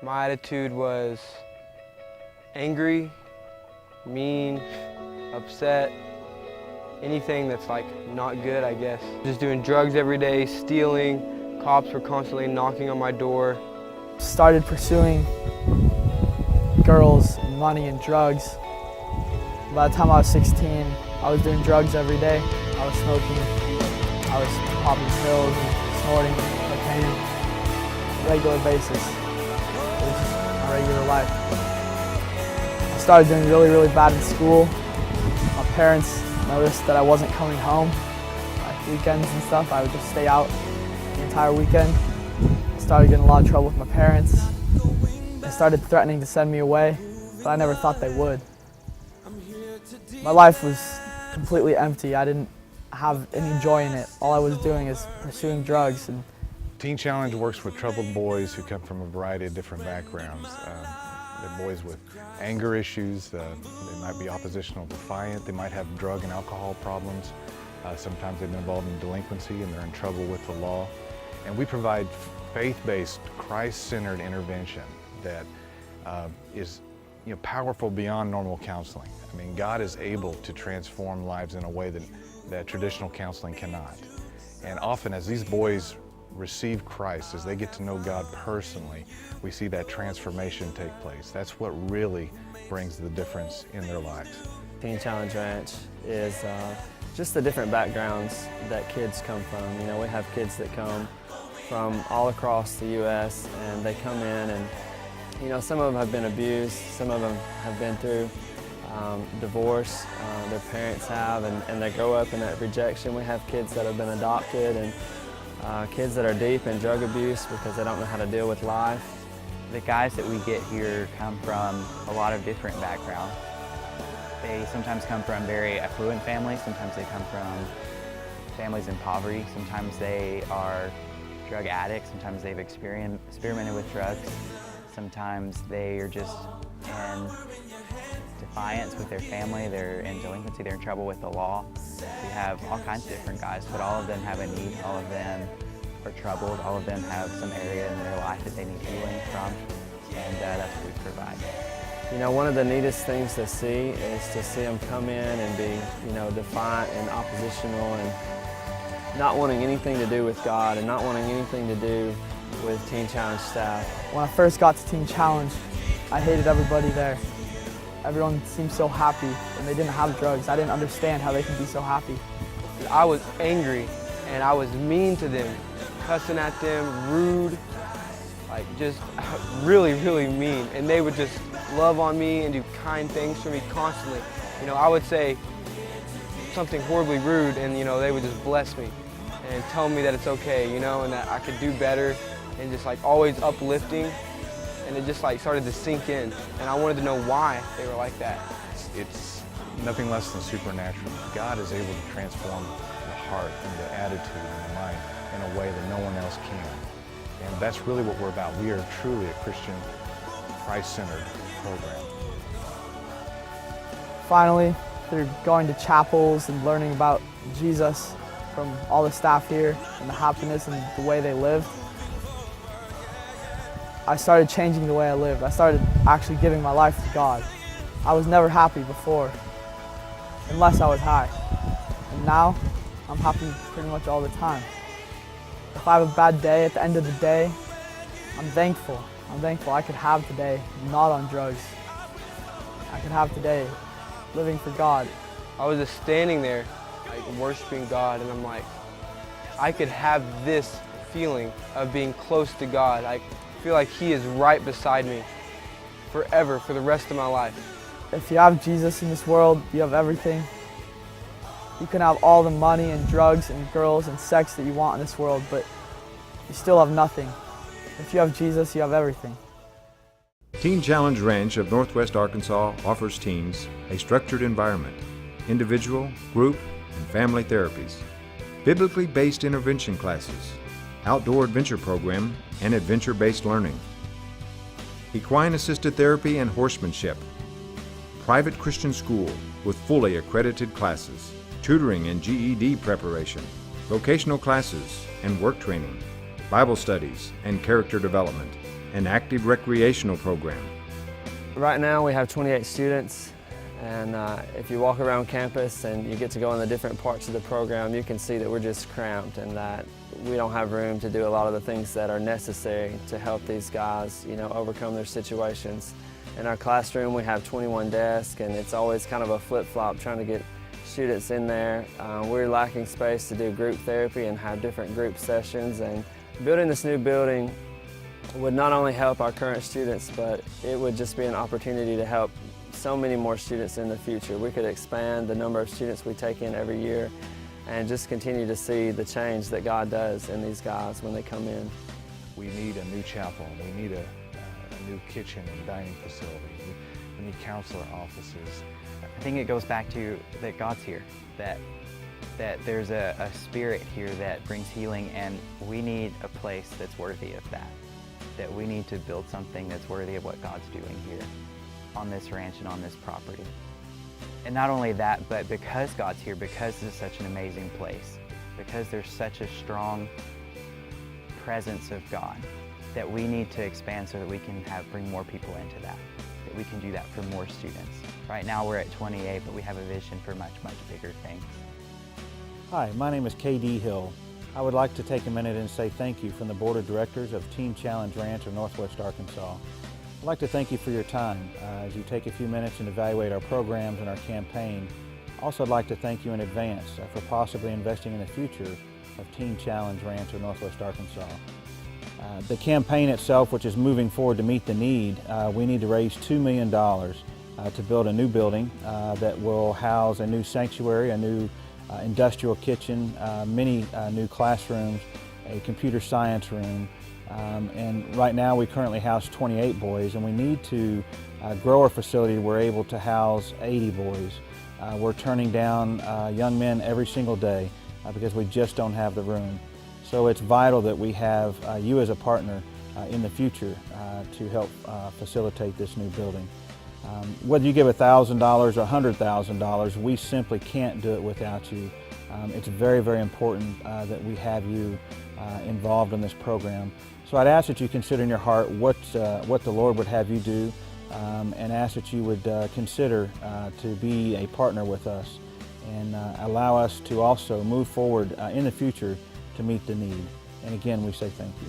My attitude was angry, mean, upset, anything that's like not good, I guess. Just doing drugs every day, stealing. Cops were constantly knocking on my door. Started pursuing girls and money and drugs. By the time I was 16, I was doing drugs every day. I was smoking, I was popping pills and snorting cocaine on a regular basis. It was just my regular life. I started doing really bad in school. My parents noticed that I wasn't coming home. Like weekends and stuff, I would just stay out the entire weekend. I started getting in a lot of trouble with my parents. They started threatening to send me away, but I never thought they would. My life was completely empty. I didn't have any joy in it. All I was doing is pursuing drugs. Teen Challenge works with troubled boys who come from a variety of different backgrounds. They're boys with anger issues, they might be oppositional defiant, they might have drug and alcohol problems. Sometimes they've been involved in delinquency and they're in trouble with the law. And we provide faith-based, Christ-centered intervention that is powerful beyond normal counseling. I mean, God is able to transform lives in a way that traditional counseling cannot. And often as these boys receive Christ, as they get to know God personally, we see that transformation take place. That's what really brings the difference in their lives. Teen Challenge Ranch is just the different backgrounds that kids come from. You know, we have kids that come from all across the U.S. and they come in and some of them have been abused, some of them have been through divorce, their parents have, and they grow up in that rejection. We have kids that have been adopted and kids that are deep in drug abuse because they don't know how to deal with life. The guys that we get here come from a lot of different backgrounds. They sometimes come from very affluent families, sometimes they come from families in poverty, sometimes they are drug addicts, sometimes they've experimented with drugs. Sometimes they are just in defiance with their family, they're in delinquency, they're in trouble with the law. We have all kinds of different guys, but all of them have a need, all of them are troubled, all of them have some area in their life that they need healing from, and that's what we provide. One of the neatest things to see is to see them come in and be, defiant and oppositional and not wanting anything to do with God and not wanting anything to do with Teen Challenge staff. When I first got to Teen Challenge, I hated everybody there. Everyone seemed so happy and they didn't have drugs. I didn't understand how they could be so happy. I was angry and I was mean to them, cussing at them, rude, like just really mean. And they would just love on me and do kind things for me constantly. I would say something horribly rude and they would just bless me and tell me that it's okay, and that I could do better. And just like always uplifting, and it just like started to sink in, and I wanted to know why they were like that. It's nothing less than supernatural. God is able to transform the heart and the attitude and the mind in a way that no one else can. And that's really what we're about. We are truly a Christian, Christ-centered program. Finally, through going to chapels and learning about Jesus from all the staff here and the happiness and the way they lived, I started changing the way I lived. I started actually giving my life to God. I was never happy before, unless I was high. And now, I'm happy pretty much all the time. If I have a bad day, at the end of the day, I'm thankful. I'm thankful I could have today not on drugs. I could have today living for God. I was just standing there, like worshiping God, and I'm like, I could have this feeling of being close to God. I feel like He is right beside me forever, for the rest of my life. If you have Jesus in this world, you have everything. You can have all the money and drugs and girls and sex that you want in this world, but you still have nothing. If you have Jesus, you have everything. Teen Challenge Ranch of Northwest Arkansas offers teens a structured environment, individual, group, and family therapies, biblically based intervention classes, outdoor adventure program, and adventure-based learning, equine-assisted therapy and horsemanship, private Christian school with fully accredited classes, tutoring and GED preparation, vocational classes and work training, Bible studies and character development, an active recreational program. Right now we have 28 students, and if you walk around campus and you get to go in the different parts of the program, you can see that we're just cramped and that we don't have room to do a lot of the things that are necessary to help these guys, overcome their situations. In our classroom we have 21 desks, and it's always kind of a flip-flop trying to get students in there. We're lacking space to do group therapy and have different group sessions, and building this new building would not only help our current students, but it would just be an opportunity to help so many more students in the future. We could expand the number of students we take in every year and just continue to see the change that God does in these guys when they come in. We need a new chapel. We need a new kitchen and dining facility. We need counselor offices. I think it goes back to that God's here, that there's a spirit here that brings healing, and we need a place that's worthy of that. That we need to build something that's worthy of what God's doing here on this ranch and on this property. And not only that, but because God's here, because this is such an amazing place, because there's such a strong presence of God, that we need to expand so that we can bring more people into that we can do that for more students. Right now we're at 28, but we have a vision for much, much bigger things. Hi, my name is K.D. Hill. I would like to take a minute and say thank you from the Board of Directors of Teen Challenge Ranch of Northwest Arkansas. I'd like to thank you for your time as you take a few minutes and evaluate our programs and our campaign. Also, I'd like to thank you in advance for possibly investing in the future of Teen Challenge Ranch of Northwest Arkansas. The campaign itself, which is moving forward to meet the need, we need to raise $2 million to build a new building that will house a new sanctuary, a new industrial kitchen, many new classrooms, a computer science room, and right now we currently house 28 boys, and we need to grow our facility. We're able to house 80 boys. We're turning down young men every single day because we just don't have the room. So it's vital that we have you as a partner in the future to help facilitate this new building. Whether you give $1,000 or $100,000, we simply can't do it without you. It's very, very important that we have you involved in this program. So I'd ask that you consider in your heart what the Lord would have you do, and ask that you would consider to be a partner with us and allow us to also move forward in the future to meet the need. And again, we say thank you.